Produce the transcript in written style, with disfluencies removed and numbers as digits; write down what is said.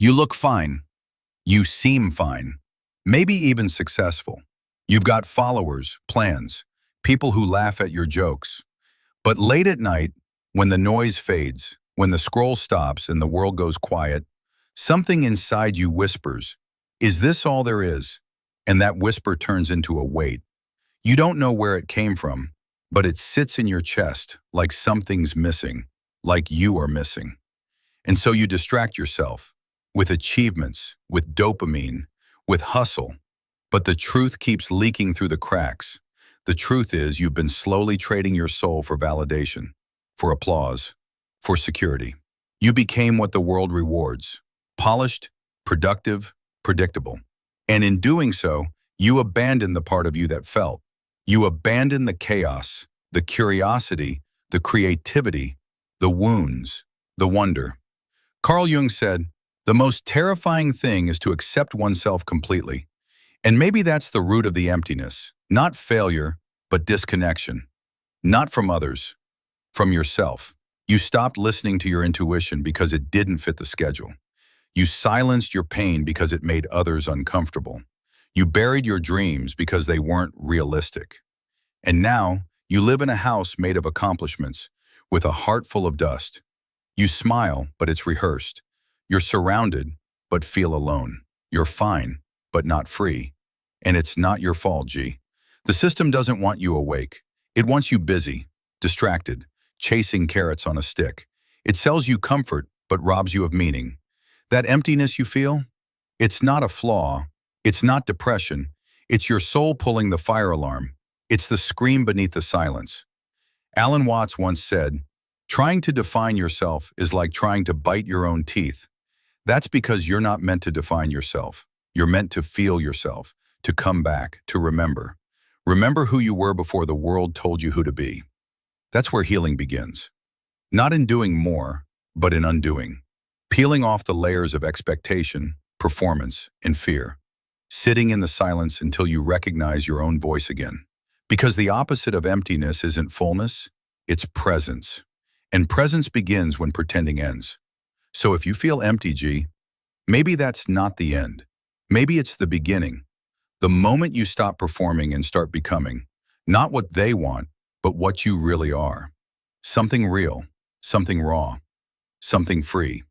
You look fine. You seem fine. Maybe even successful. You've got followers, plans, people who laugh at your jokes. But late at night, when the noise fades, when the scroll stops and the world goes quiet, something inside you whispers, "Is this all there is?" And that whisper turns into a weight. You don't know where it came from, but it sits in your chest like something's missing, like you are missing. And so you distract yourself with achievements, with dopamine, with hustle. But the truth keeps leaking through the cracks. The truth is you've been slowly trading your soul for validation, for applause, for security. You became what the world rewards: polished, productive, predictable. And in doing so, you abandoned the part of you that felt. You abandoned the chaos, the curiosity, the creativity, the wounds, the wonder. Carl Jung said, "The most terrifying thing is to accept oneself completely." And maybe that's the root of the emptiness. Not failure, but disconnection. Not from others, from yourself. You stopped listening to your intuition because it didn't fit the schedule. You silenced your pain because it made others uncomfortable. You buried your dreams because they weren't realistic. And now, you live in a house made of accomplishments, with a heart full of dust. You smile, but it's rehearsed. You're surrounded, but feel alone. You're fine, but not free. And it's not your fault, G. The system doesn't want you awake. It wants you busy, distracted, chasing carrots on a stick. It sells you comfort, but robs you of meaning. That emptiness you feel? It's not a flaw. It's not depression. It's your soul pulling the fire alarm. It's the scream beneath the silence. Alan Watts once said, "Trying to define yourself is like trying to bite your own teeth." That's because you're not meant to define yourself. You're meant to feel yourself, to come back, to remember. Remember who you were before the world told you who to be. That's where healing begins. Not in doing more, but in undoing. Peeling off the layers of expectation, performance, and fear. Sitting in the silence until you recognize your own voice again. Because the opposite of emptiness isn't fullness, it's presence. And presence begins when pretending ends. So if you feel empty, G, maybe that's not the end. Maybe it's the beginning. The moment you stop performing and start becoming, not what they want, but what you really are. Something real, something raw, something free.